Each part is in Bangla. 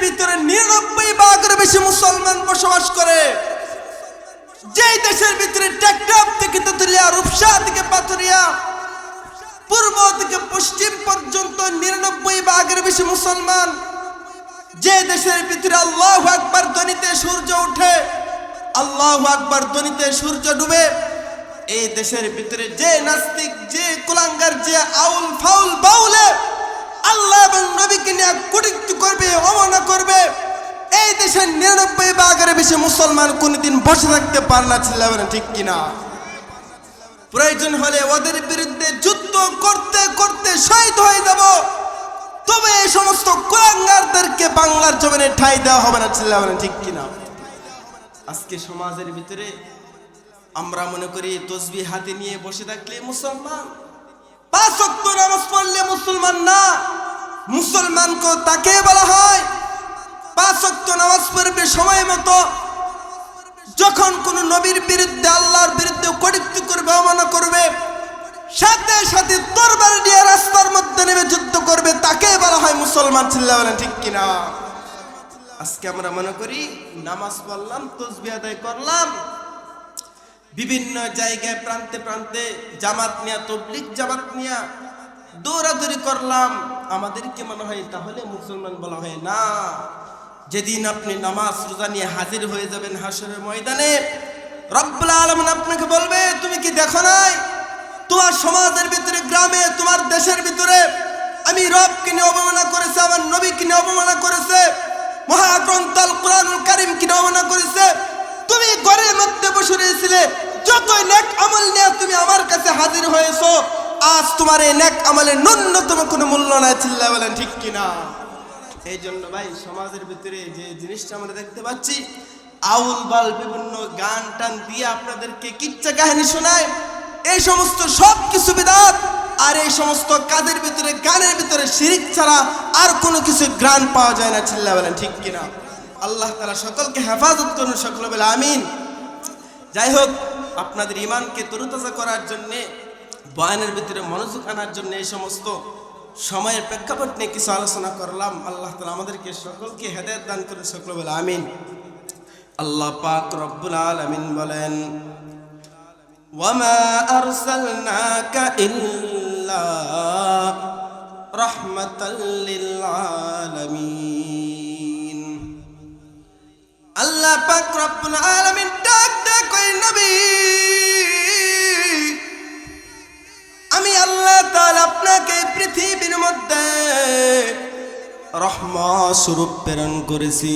ভিতরে 99 বেশি মুসলমান বসবাস করে, যে দেশের ভিতরে টেকনাফ থেকে তেতুলিয়া, রূপসা থেকে পাথুরিয়া, পূর্ব থেকে পশ্চিম পর্যন্ত 99 বেশি মুসলমান, যে দেশের ভিতরে আল্লাহু আকবার ধ্বনিতে সূর্য ওঠে, আল্লাহু আকবার ধ্বনিতে সূর্য ডুবে, এই দেশের ভিতরে যে নাস্তিক, যে কুলাঙ্গার, যে আউল ফাউল বাউলে আল্লাহ এবং নবীকে নিয়ে কটূক্তি করবে, অবমাননা করবে, এই দেশের 99 বেশি মুসলমান কোনদিন বসে থাকতে পারে না। চিল্লাবেন ঠিক কিনা? প্রয়োজন হলে ওদের বিরুদ্ধে যুদ্ধ করতে করতে শহীদ হয়ে যাব, তবে এই সমস্ত কুলাঙ্গারদেরকে বাংলার জমিনে ঠাঁই দেওয়া হবে না। চিল্লাবেন ঠিক কিনা? আজকে সমাজের ভিতরে আমরা মনে করি তসবিহ হাতে নিয়ে বসে থাকলে মুসলমান, 5 ওয়াক্ত নামাজ পড়লে মুসলমান না। মুসলমানকে তাকে বলা হয় 5 ওয়াক্ত নামাজ পড়বে সময় মতো, যখন কোন নবীর বিরুদ্ধে, আল্লাহর বিরুদ্ধে কটূক্তি করবে, অবমাননা করবে, সাথে সাথে তরবারি নিয়ে রাস্তার মধ্যে নেমে যুদ্ধ করবে, তাকে বলা হয় মুসলমান। চিল্লা বলেন ঠিক কিনা? আজকে আমরা মনে করি নামাজ পড়লাম, তসবিহ আদায় করলাম, বিভিন্ন জায়গায় প্রান্তে প্রান্তে জামাত নিয়া, তবলিগ জামাত নিয়া দৌড়াদৌড়ি করলাম, আমাদেরকে মনে হয় তাহলে মুসলমান বলা হয় না। যেদিন আপনি নামাজ রোজা নিয়ে হাজির হয়ে যাবেন হাশরের ময়দানে, রব্বুল আলামিন আপনাকে বলবে, তুমি কি দেখো নাই তোমার সমাজের ভিতরে, গ্রামে, তোমার দেশের ভিতরে আমি রবকে নিয়ে অবমাননা করেছে, আমার নবীকে নিয়ে অবমাননা করেছে, মহাগ্রন্থ আল কোরআনুল কারীমকে নিয়ে অবমাননা করেছে, তুমি ঘরের মধ্যে বসে রয়েছিলে, যতই নেক আমল নিয়ে তুমি আমার কাছে হাজির হয়েছো, আজ তোমার এই নেক আমলের ন্যূনতম কোনো মূল্য নাই। চিল্লা বলেন ঠিক কিনা? এই জন্য ভাই সমাজের ভিতরে যে জিনিসটা আমরা দেখতে পাচ্ছি, আউল বাল বিভিন্ন গান টান দিয়ে আপনাদেরকে কিচ্ছা কাহিনী শোনায়, এই সমস্ত সব কিছু বিদআত। আর এই সমস্ত কাজের ভিতরে, গানের ভিতরে শিরিক ছাড়া আর কোনো কিছু গান পাওয়া যায় না। চিল্লা বলেন ঠিক কিনা? আল্লাহ তাআলা সকলকে হেফাজত করুন, সকলে বলে আমিন। যাই হোক, আপনাদের ইমানকে তরুতাজা করার জন্যে, বয়ানের ভিতরে মনোযোগ আনার জন্য এই সমস্ত সময়ের প্রেক্ষাপট নিয়ে কিছু আলোচনা করলাম। আল্লাহ তাআলা আমাদেরকে সকলকে হেদায়েত দান করে, সকলে বলে আমিন। আল্লাহ পাক রব্বুল আলামিন বলেন, ওয়ামা আরসালনাকা ইল্লা রাহমাতাল লিল আলামিন। আল্লাহ পাক রব্বুল আলামিন ডাক কই, নবী আমি আল্লাহ তাআলা আপনাকে পৃথিবীর মধ্যে রহমত স্বরূপ প্রেরণ করেছি।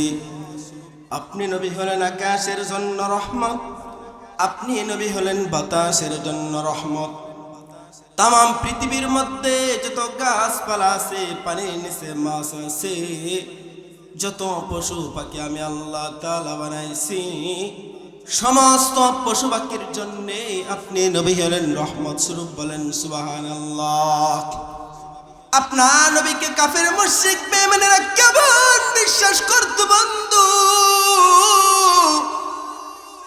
আপনি নবী হলেন আকাশের জন্য রহমত, আপনি নবী হলেন বাতাসের জন্য রহমত। তাম পৃথিবীর মধ্যে যত গাছপালা আছে, পানির নিচে মাছ আছে, যত পশু পাখি আমি আল্লাহ তাআলা বানাইছি, সমস্ত পশু পাখির জন্যে আপনি নবী হলেন রহমত স্বরূপ। বলেন সুবহানাল্লাহ। আপনার নবীকে কাফের মুশরিক বেঈমানেরা কেমন বিশ্বাস করত বন্ধু!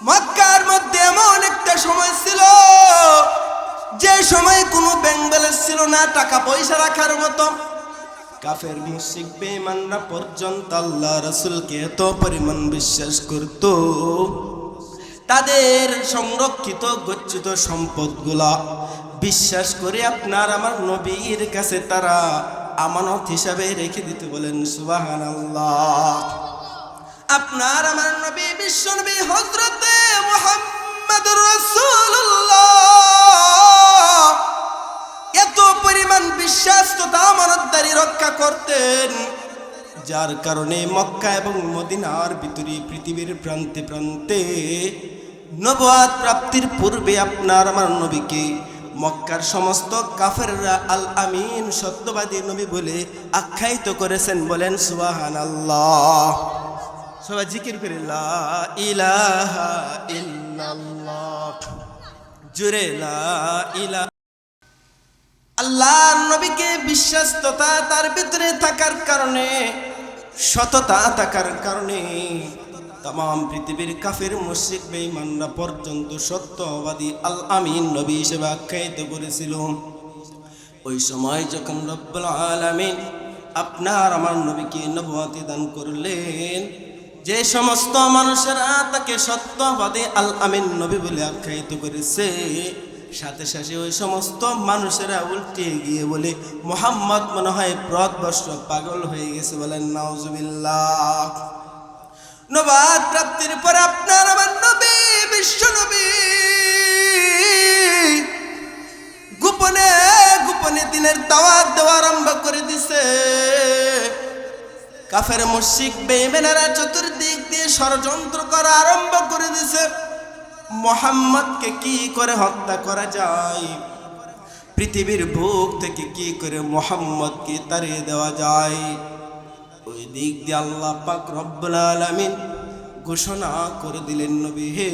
মক্কার মধ্যে এমন একটা সময় ছিল, যে সময় কোনো ব্যাংক ব্যালেন্স ছিল না, টাকা পয়সা রাখার মতো। কাফের মুশরিক বেঈমানরা পর্যন্ত আল্লাহ রাসূলকে এত পরিমাণ বিশ্বাস করত, তাদের সংরক্ষিত গচ্ছিত সম্পদগুলা বিশ্বাস করে আপনার আমার নবীর কাছে তারা আমানত হিসাবে রেখে দিতে। বলেন সুবহানাল্লাহ। আপনার আমার নবী, বিশ্ব নবী হযরতে মুহাম্মদুর রাসূলুল্লাহ এত পরিমাণ বিশ্বাস তথা আমানতদারি রক্ষা করতেন, যার কারণে মক্কা এবং মদিনার ভিতরে পৃথিবীর প্রান্তে প্রান্তে নবুয়ত প্রাপ্তির পূর্বে আপনার আমার নবীকে মক্কার সমস্ত কাফেররা আল আমিন, সত্যবাদী নবী বলে আখ্যায়িত করেছেন। বলেন সুবহানাল্লাহ। সবাই জিকির করে লা ইলাহা ইল্লাল্লাহ, জোরে লা ইলাহা। আল্লাহর নবীকে বিশ্বাস তথা তার ভিতরে থাকার কারণে, সততা থাকার কারণে तमाम পৃথিবীর কাফের মুশরিক বেঈমানরা পর্যন্ত সত্যবাদী আল আমিন নবী হিসেবে আখ্যায়িত করেছিল। ওই সময় যখন রব্বুল আলামিন আপনার আমার নবীকে নবুয়ত দান করলেন। যে সমস্ত মানুষেরা তাকে সত্যবাদী আল আমিন নবী বলে আখ্যায়িত করেছে, সাথে সাথে ওই সমস্ত মানুষেরা উল্টে গিয়ে বলে মুহাম্মদ মনে হয় প্রদবর্ষ পাগল হয়ে গেছে। বলেন নাউজুবিল্লাহ। নবাদ প্রাপ্তির পর আপনার আমার নবী বিশ্ব নবী গোপনে গোপনে দিনের দাওয়াত দেওয়া আরম্ভ করে দিছে। কাফের মুশরিক বেঈমানেরা চতুর্দিক দিয়ে ষড়যন্ত্র করা আরম্ভ করে দিছে। মুহাম্মদকে কি করে হত্যা করা যায়, পৃথিবীর বুক থেকে কি করে মুহাম্মদকে তাড়িয়ে দেওয়া যায়। ওই দিক দিয়ে আল্লাহ পাক রব্বুল আলামিন ঘোষণা করে দিলেন, নবী হে,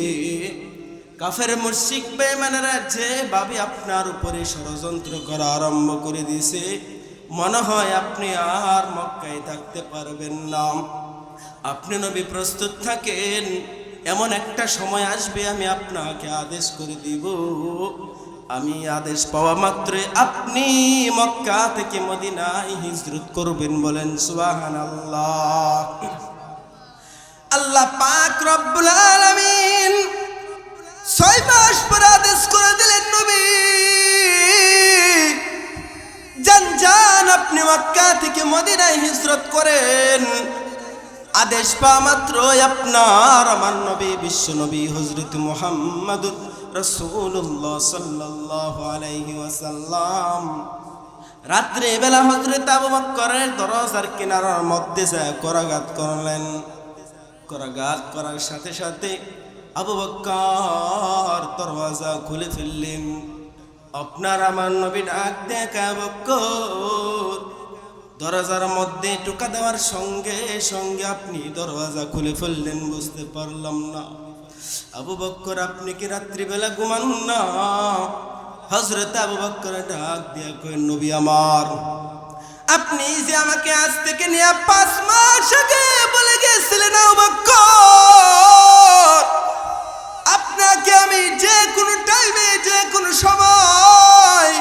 কাফের মুশরিক বেঈমানেরা যেভাবে আপনার উপরে ষড়যন্ত্র করা আরম্ভ করে দিয়েছে, মনে হয় আপনি আর মক্কায় থাকতে পারবেন না। আপনি নবী প্রস্তুত থাকেন, এমন একটা সময় আসবে আমি আপনাকে আদেশ করে দিব। আমি আদেশ পাওয়া মাত্রই আপনি মক্কা থেকে মদিনায় হিজরত করবেন। বলেন সুবহানাল্লাহ। আল্লাহ পাক রব্বুল আলামিন 6 মাস পর আদেশ করে দিলেন, নবী যান আপনি মক্কা থেকে মদিনায় হিজরত করেন। আদেশ পাওয়া মাত্রই আপনার আমার নবী বিশ্ব নবী হযরত মুহাম্মদুর রাসূলুল্লাহ সাল্লাল্লাহু আলাইহি ওয়াসাল্লাম রাত্রে বেলা হযরত আবু বকরের দরজার কিনারার মধ্যে যায় করাঘাত করলেন। করাঘাত করার সাথে সাথে আবু বকর দরজা খুলে ফেললেন। আপনার আমার নবী ডাক দেখা বকর, দরজার মধ্যে টোকা দেওয়ার সঙ্গে সঙ্গে আপনি দরজা খুলে ফেললেন। বুঝতে পারলাম না আবু বকর, আপনি কি রাত্রিবেলা ঘুমান না? হযরত আবু বকর ডাক দিয়া কইলেন, নবী আমার, আপনি যে আমাকে আজ থেকে নিয়ে 5 মাস আগে বলে গেছিলেন আবু বকর, আপনাকে আমি যে কোনো টাইমে যে কোনো সময়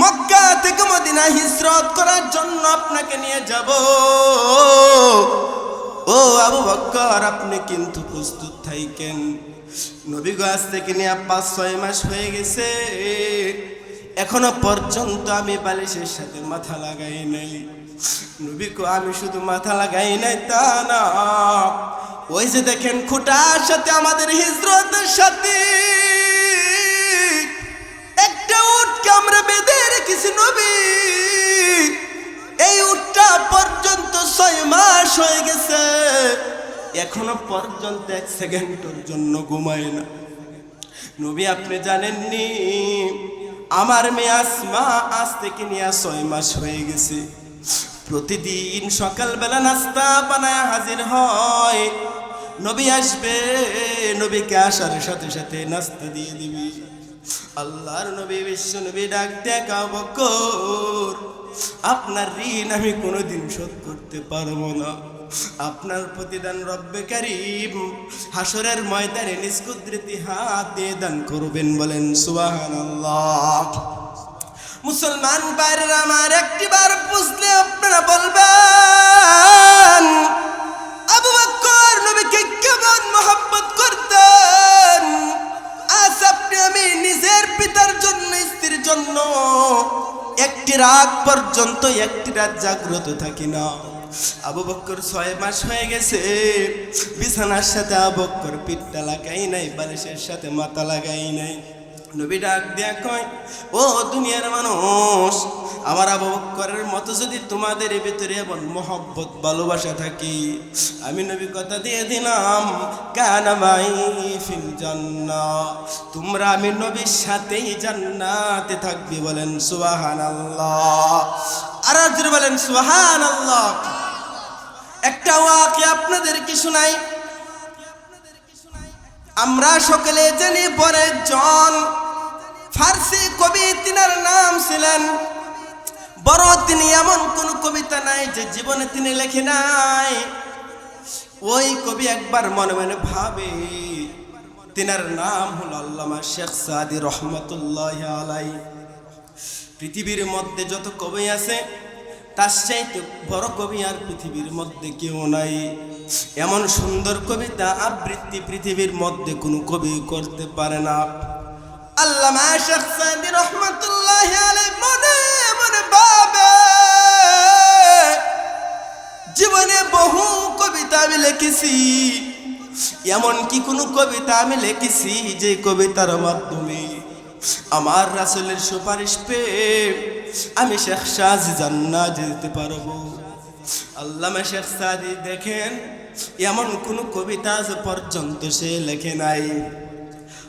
মক্কা থেকে মদিনা হিজরত করার জন্য আপনাকে নিয়ে যাব। ও আবু বকর, আপনি কিন্তু প্রস্তুত থাকেন। নবী গো, আজ থেকে নিয়ে 5-6 মাস হয়ে গেছে, এখনো পর্যন্ত আমি বালিশের সাথে মাথা লাগাই নাই। নবী গো, আমি শুধু মাথা লাগাই নাই তা না, ওই যে দেখেন খুঁটার সাথে আমাদের হিজরতের সাথে একটা উটকে আমরা বেঁধে রেখেছি নবী। এই উটটা পর্যন্ত 6 মাস হয়ে গেছে, এখনো পর্যন্ত 1 সেকেন্ডের জন্য ঘুমায় না। নবী, আপনি জানেননি আমার মেয়ে আসমা আজ থেকে নিয়ে 6 মাস হয়ে গেছে, প্রতিদিন সকালবেলা নাস্তা বানায় হাজির হয়। নবী আসবে, নবীকে আসার সাথে সাথে নাস্তা দিয়ে দিবি। আল্লাহর নবী বিশ্ব নবী ডাক দেখা, বকর, আপনার ঋণ আমি কোনোদিন শোধ করতে পারবো না। আপনার প্রতিদান রব্বে কারীম হাসরের ময়দানে নিজ কুদরতি হাত দিয়ে দান করবেন। বলেন সুবহানাল্লাহ। মুসলমান ভাইরা আমার, একটিবার বুঝলে আপনারা বলবেন আবু বকর নবীকে কেমন মহব্বত করতেন। আজ আপনি আমি নিজের পিতার জন্য, স্ত্রীর জন্য একটি রাত পর্যন্ত একটি রাত জাগ্রত থাকি না। আবু বকর 6 মাস হয়ে গেছে বিছানার সাথে আবু বকর পিঠটা লাগাই নাই, বালিশের সাথে মাথা লাগাই নাই। নবী ডাক দিয়া কয়, ও দুনিয়ার মানুষ, আমার আবু বকরের মতো যদি তোমাদের ভিতরে এমন মহব্বত ভালোবাসা থাকি, আমি নবী কথা দিয়ে দিলাম, কানা মাই ফিল জান্নাহ, তোমরা আমি নবীর সাথেই জান্নাতে থাকবে। বলেন সুবহানাল্লাহ। আর জোরে বলেন সুবহানাল্লাহ। একটা ওয়াকি আপনাদেরকে শোনাই। আমরা সকলে জানি বড় একজন ফার্সি কবি, তিনার নাম ছিলেন বড়। তিনি এমন কোন কবিতা নাই যে জীবনে তিনি লেখে নাই। ওই কবি একবার মনে মনে ভাবে, তিনার নাম হলো আল্লামা শেখ সাদি রহমাতুল্লাহি আলাইহি। পৃথিবীর মধ্যে যত কবি আছে তার চাইতে বড় কবি আর পৃথিবীর মধ্যে কেউ নাই। এমন সুন্দর কবিতা আবৃত্তি পৃথিবীর মধ্যে কোনো কবি করতে পারে না। আল্লামা শেখ সাদী রহমাতুল্লাহি আলাইহি মনে মনে ভাবে, জীবনে বহু কবিতা আমি লিখেছি, এমন কি কোনো কবিতা আমি লিখেছি যে কবিতার মাধ্যমে আমার রাসূলের সুপারিশ পেয়ে আমি শেখ সাদী জান্নাত যেতে পারবো। আল্লামা শেখ সাদী দেখেন, এমন কোন কবিতা আজ পর্যন্ত সে লেখে নাই।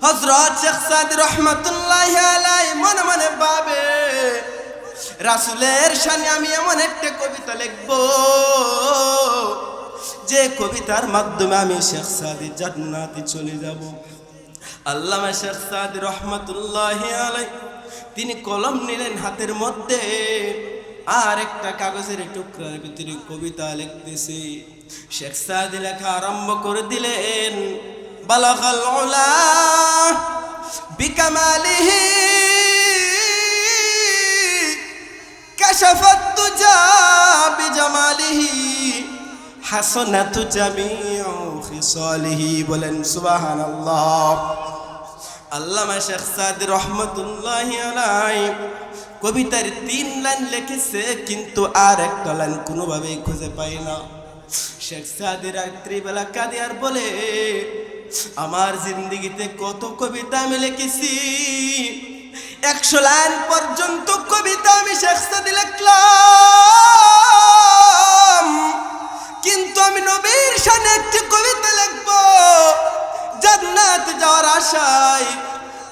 হযরত শেখ সাদী রহমাতুল্লাহি আলাইহি মনে মনে ভাবে, রাসূলের শানে আমি এমন একটা কবিতা লিখব যে কবিতার মাধ্যমে আমি শেখ সাদী জান্নাতে চলে যাব। আল্লামা শেখ সাদী রহমাতুল্লাহি আলাইহি তিনি কলম নিলেন হাতের মধ্যে, আর একটা কাগজের টুকরার ভিতরে কবিতা লিখতেছে। শেখ সাদী লেখা আরম্ভ করে দিলেন, বালাগাল উলা বিকামালিহি কাশাফাত তুজা বিজামালিহি হাসানাতু জামিউ খিসালিহি। বলেন সুবহানাল্লাহ। আল্লামা শেখ সাদী রহমাতুল্লাহি আলাইহি কবিতার 3 লাইন লিখেছে, কিন্তু আর একটা লাইন কোনোভাবেই খুঁজে পাই না। শেখ সাদী রাত্রিবেলা কাঁদে আর বলে, আমার জিন্দেগিতে কত কবিতা আমি লিখেছি, 100 লাইন পর্যন্ত কবিতা আমি শেখ সাদী লিখলাম, কিন্তু আমি নবীর শানে একটি কবিতা লিখব জান্নাত যাওয়ার আশায়।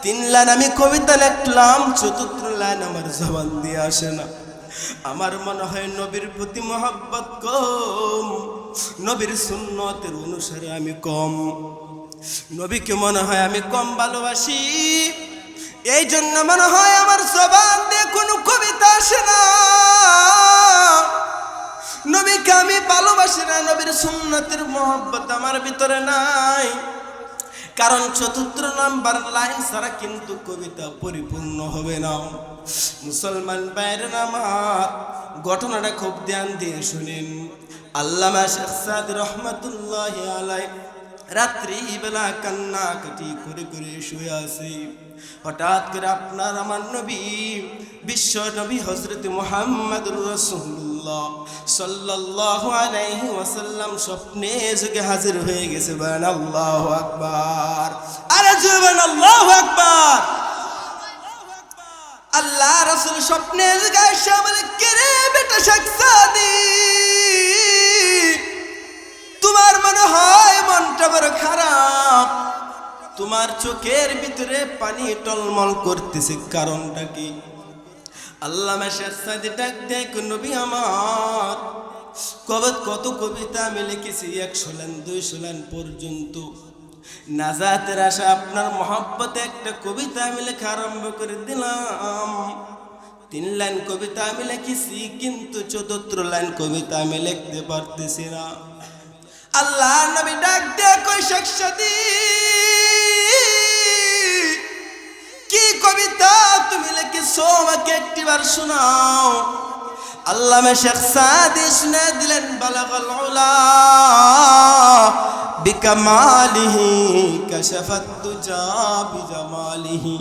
3 লাইন আমি কবিতা লিখলাম, 4th লাইন আমার জবান দিয়ে আসে না। আমার মনে হয় নবীর প্রতি মহব্বত কম, নবীর সুন্নতের অনুসারে আমি কম, নবীকে মনে হয় আমি কম ভালোবাসি, এই জন্য মনে হয় আমার জবান দিয়ে কোনো কবিতা আসে না। নবীকে আমি ভালোবাসি না, নবীর সুন্নতের মহব্বত আমার ভিতরে নাই। কারণ 4th নাম্বার লাইন ছাড়া কিন্তু কবিতা পরিপূর্ণ হবে না। মুসলমান ভাইয়েরা আমার, ঘটনাটা খুব ধ্যান দিয়ে শুনেন। আল্লামা শেখ সাদী রহমাতুল্লাহি আলাইহি রাত্রিবেলা কান্নাকাটি করে করে শুয়ে আছে। হঠাৎ করে আপনার আমার নবী, বিশ্ব নবী হযরত মুহাম্মদুর রাসূলুল্লাহ সাল্লাল্লাহু আলাইহি ওয়াসাল্লাম স্বপ্নে যুগে হাজির হয়ে গেছে। বলেন আল্লাহু আকবার। আরে জোরে আল্লাহু আকবার। আল্লাহ রাসূল স্বপ্নে যুগে এসে বলে, কে রে বেটা শেখ সাদী, তোমার মনে হয় মনটা বড় খারাপ, তোমার চোখের ভিতরে পানি টলমল করতেছে, কারণটা কি? আল্লামা শেখ সাদী ডাক দেয়, নবী আমার, কত কবিতা আমি লিখেছি, 100 লাইন 200 লাইন পর্যন্ত। নাজাতের আশা আপনার মহব্বতে একটা কবিতা আমি লেখা আরম্ভ করে দিলাম। 3 লাইন কবিতা আমি লিখেছি, কিন্তু 4th লাইন কবিতা আমি লিখতে পারতেছি না। আল্লাহ নবী ডাক দিয়ে কই, শেখ সাদী, কি কবিতা তুমি লিখেছো আমাকে একটিবার শোনাও। আল্লামা শেখ সাদী শুনে দিলেন, বালাগাল উলা বিকামালিহি কাশাফাত তুজা বিজামালিহি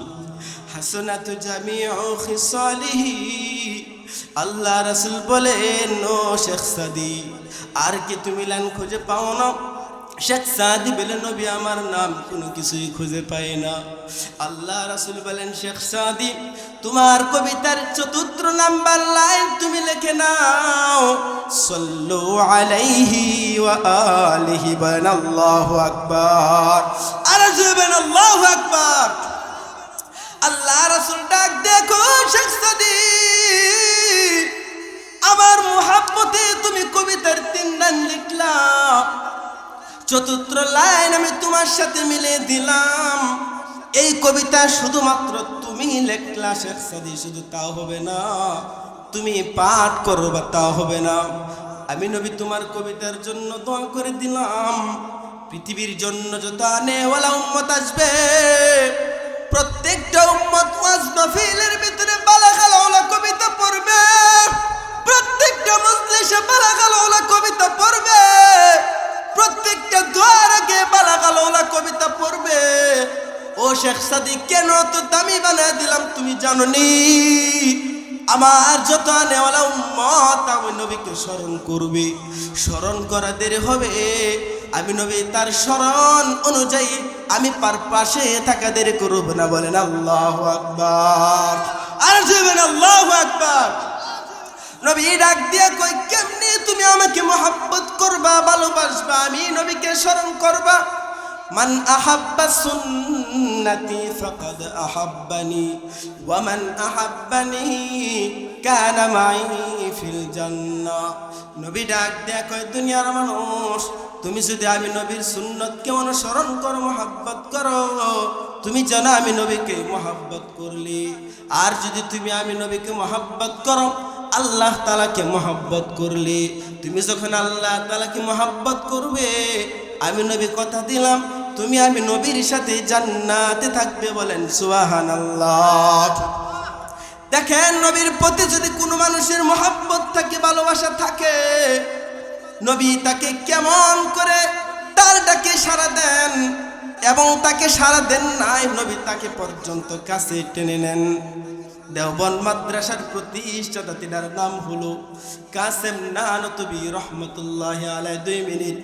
হাসানাতু জামিউ খিসালিহি। আল্লাহ রাসূল বলেন, ও শেখ সাদী, আর কি তুমি লাইন খুঁজে পাও না? শেখ সাদী বলেন, নবী আমার নাম কোনো কিছুই খুঁজে পাই না। আল্লাহ রাসূল বলেন, শেখ সাদী, তোমার কবিতার 4th নাম্বার লাইন তুমি লিখে নাও, সাল্লু আলাইহি ওয়া আলিহি। বলেন আল্লাহু আকবার। আর জোরে আল্লাহু আকবার। আল্লাহ রাসূল ডাক দেখো, শেখ সাদী, আমার মুহাব্বতে তুমি কবিতার 3 লাইন লিখলা, 4th লাইন আমি তোমার সাথে মিলে দিলাম। এই কবিতা শুধুমাত্র তুমি লিখলা শেখ সাদী, শুধু তাও হবে না, তুমি পাঠ করবা তাও হবে না। আমি নবী তোমার কবিতার জন্য দোয়া করে দিলাম, পৃথিবীর জন্য যত আনেওয়ালা উম্মত আসবে, প্রত্যেকটা উম্মত ওয়াজ মাহফিলের ভিতরে বালাগাল উলা কবিতা পড়বে, প্রত্যেকটা মজলিসে বালাগাল ওলা কবিতা পড়বে, প্রত্যেকটা দোয়ার আগে বালাগাল ওলা কবিতা পড়বে। ও শেখ সাদি, কেন তো দামি বানায় দিলাম তুমি জানো নি? আমার যত আনেওয়ালা উম্মত আমি নবীকে স্মরণ করবে, স্মরণ করা দেরি হবে। আমি নবী তার স্মরণ অনুযায়ী আমি পার পাশে থাকা দেরি করব না। বলেন আল্লাহু আকবার। আর বলেন আল্লাহু আকবার। নবী ডাক দিয়া কই, কেমনি তুমি আমাকে মহব্বত করবা, ভালোবাসবা, আমি নবীকে স্মরণ করবা? মান আহাব্বা সুন্নতি ফাকাদ আহাব্বানি ওয়া মান আহাব্বানি কানা মাই ফিল জান্নাহ। নবী ডাক দেয়া কয়, দুনিয়ার মানুষ, তুমি যদি আমি নবীর সুন্নতকে অনুসরণ করো, মহব্বত করো, তুমি জানো আমি নবীকে মহব্বত করলি। আর যদি তুমি আমি নবীকে মহব্বত করো, আল্লাহ তাআলাকে মহব্বত করলি। তুমি যখন আল্লাহ তাআলাকে মহব্বত করবে, আমি নবী কথা দিলাম তুমি আমি নবীর সাথে জান্নাতে থাকবে। বলেন সুবহানাল্লাহ। দেখেন, নবীর প্রতি যদি কোনো মানুষের মহব্বত থাকে, ভালোবাসা থাকে, নবী তাকে কেমন করে তার ডাকে সাড়া দেন, এবং তাকে সাড়া দেন নাই, নবী তাকে পর্যন্ত কাছে টেনে নেন। দেওবন্দ মাদ্রাসার প্রতিষ্ঠাতা, তিনার নাম হলো কাসেম নানতুবি রহমতুল্লাহি আলাইহি। 2 মিনিট।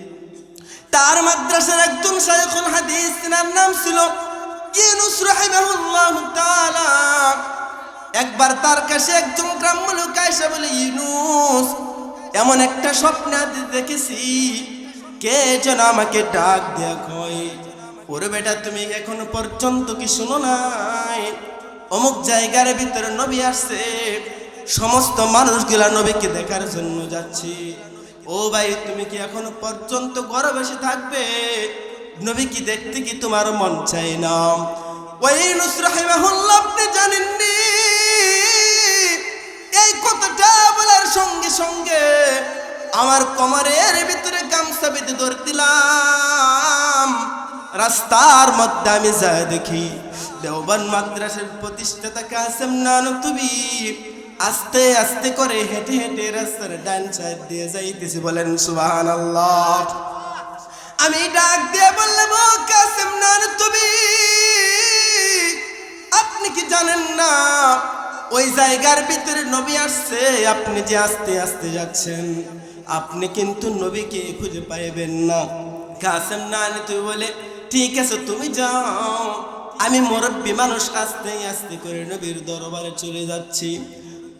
তার মাদ্রাসার একজন শায়খুল হাদিস, তিনার নাম ছিল ইউনুস রাহিমাহুল্লাহু তাআলা। একবার তার কাছে একজন গ্রাম্য লোক আয়েশা বলে, ইউনুস, এমন একটা স্বপ্ন দেখেছি, কে যেন আমাকে ডাক দেয়া কয়, ওরে বেটা তুমি এখনো পর্যন্ত কি শুনো নাই? অমুক জায়গার ভিতরে নবী আসছে, সমস্ত মানুষগুলা নবীকে দেখার জন্য যাচ্ছে। ও ভাই, তুমি কি এখনো পর্যন্ত ঘরে বসে থাকবে? নবী কি দেখতে কি তোমার মন চাই না? ওই ইউনুস রাহিমাহুল্লাহ, আপনি জানেননি, এই কথাটা বলার সঙ্গে সঙ্গে আমার কোমরের ভিতরে গামছা বেঁধে ধরে দিলাম। রাস্তার মধ্যে আমি যায় দেখি দেওবন্দ মাদ্রাসার প্রতিষ্ঠাতা কাসেম নানতুবি আস্তে আস্তে করে হেঁটে হেঁটে রাস্তার ডান সাইড দিয়ে যাইতেছি। বলেন সুবহানাল্লাহ। আমি ডাক দিয়ে বললাম, ও কাসেম নানতুবি, আপনি কি জানেন না ওই জায়গার ভিতরে নবী আসছে? আপনি যে আস্তে আস্তে যাচ্ছেন, আপনি কিন্তু নবীকে খুঁজে পাইবেন না। কাসেম নানতুবি বলে, ঠিক আছে তুমি যাও, আমি মুরব্বী মানুষ, আস্তে আস্তে করে নবীর দরবারে চলে যাচ্ছি।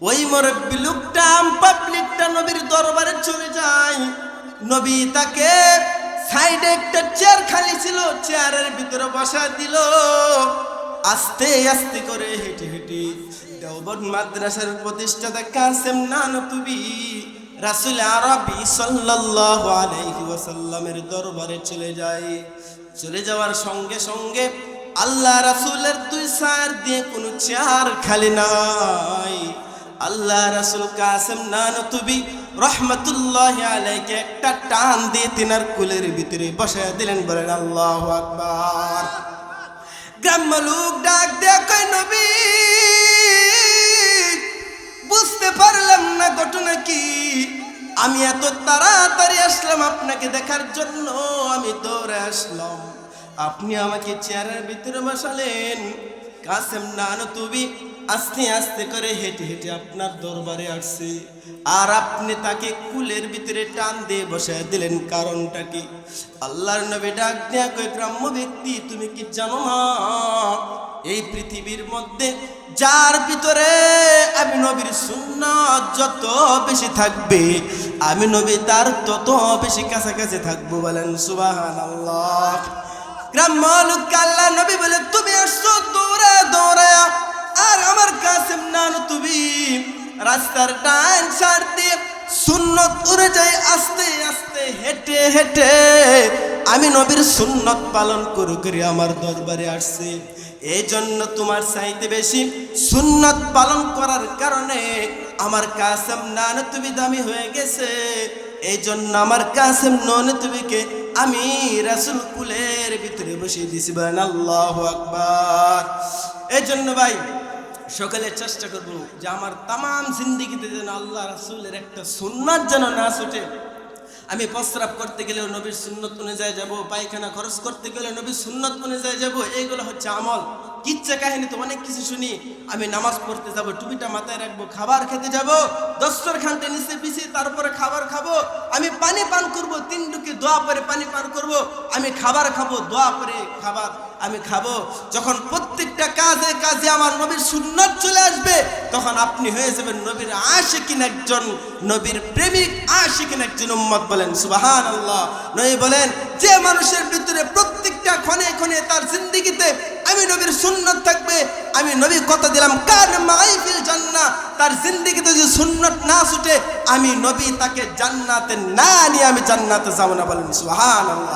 ওই মুরব্বী লোকটা, পাবলিকটা নবীর দরবারে চলে যায়। নবী তাকে সাইডে একটা চেয়ার খালি ছিল, চেয়ারের ভিতরে বসা দিল। আস্তে আস্তে করে হেঁটে হেঁটে দেওবন্দ মাদ্রাসার প্রতিষ্ঠাতা কাসেম নানতুবি রাসূল আরবি সাল্লাল্লাহু আলাইহি ওয়াসাল্লামের দরবারে চলে যায়। চলে যাওয়ার সঙ্গে সঙ্গে আল্লাহ রাসূলের 2 সার দিয়ে কোনো চেয়ার খালি নাই। আল্লাহ রাসূল কাসেম নানতুবি রহমতুল্লাহি আলাইহি একটা টান দিয়ে তিনার কুলের ভিতরে বসায় দিলেন। বলেন আল্লাহু আকবার। গ্রাম্য লোক ডাক দেয়া কয়, নবী, বুঝতে পারলাম না ঘটনা কি, আমি এত তাড়াতাড়ি আসলাম আপনাকে দেখার জন্য, আমি দৌড়ে আসলাম, আপনি আমাকে চেয়ারের ভিতরে বসালেন। কাসেম নানতুবি আস্তে আস্তে করে হেঁটে হেঁটে আপনার দরবারে আসছে, আর আপনি তাকে কুলের ভিতরে টান দিয়ে বসায় দিলেন, কারণটা কি? আল্লাহর নবী ডাক দেয়া কয়, গ্রাম্য ব্যক্তি, তুমি কি জানো না এই পৃথিবীর মধ্যে যার ভিতরে আমি নবীর সুন্নাত যত বেশি থাকবে, আমি নবী তার তত বেশি কাছাকাছি থাকবো। বলেন সুবহানাল্লাহ। গ্রাম্য লোক আল্লাহ নবী বলে, তুমি আসছো দৌড়া দৌড়া, আর আমার কাসেম নানতুবি রাস্তার ডান সাইড দিয়ে সুন্নত অনুযায়ী আস্তে আস্তে হেঁটে হেঁটে আমি নবীর সুন্নত পালন করে করে আমার দরবারে আসছে। এই জন্য তোমার চাইতে বেশি সুন্নত পালন করার কারণে আমার কাসেম নানতুবি দামি হয়ে গেছে। এই জন্য আমার কাসেম নানতুবিকে আমি রাসূল কুলের ভিতরে বসিয়ে দিয়েছি। বলেন আল্লাহু আকবার। এই জন্য ভাই, সকলে চেষ্টা করব যে আমার তামাম জিন্দেগিতে যেন আল্লাহ রাসূলের একটা সুন্নাত যেন না ছুটে। আমি প্রস্রাব করতে গেলেও নবীর সুন্নত অনুযায়ী যাব, পায়খানা খরচ করতে গেলে নবীর সুন্নত অনুযায়ী যাব। এইগুলো হচ্ছে আমল। কিচ্ছা কাহিনী তো অনেক কিছু শুনি। আমি নামাজ পড়তে যাব, টুপিটা মাথায় রাখবো, খাবার খেতে যাব, দস্তরখানটা নিচে বিছিয়ে তারপরে খাবার খাবো। আমি পানি পান করব, 3 ডুবকি দোয়া করে পানি পান করব। আমি খাবার খাবো, দোয়া করে খাবার আমি খাবো। যখন প্রত্যেকটা কাজে কাজে আমার নবীর সুন্নত চলে আসবে, তখন আপনি হয়ে যাবেন নবীর আশিকিন একজন, নবীর প্রেমিক আশিকিন একজন উম্মত। বলেন সুবহানাল্লাহ। নবী বলেন, যে মানুষের ভিতরে প্রত্যেকটা ক্ষণে ক্ষণে তার জিন্দেগিতে আমি নবীর সুন্নত থাকবে, আমি নবী কথা দিলাম কান মাই ফিল জান্নাহ, তার জিন্দেগিতে যদি সুন্নত না ছুটে আমি নবী তাকে জান্নাতে না নিয়ে আমি জান্নাতে যাব না। বলেন সুবহানাল্লাহ।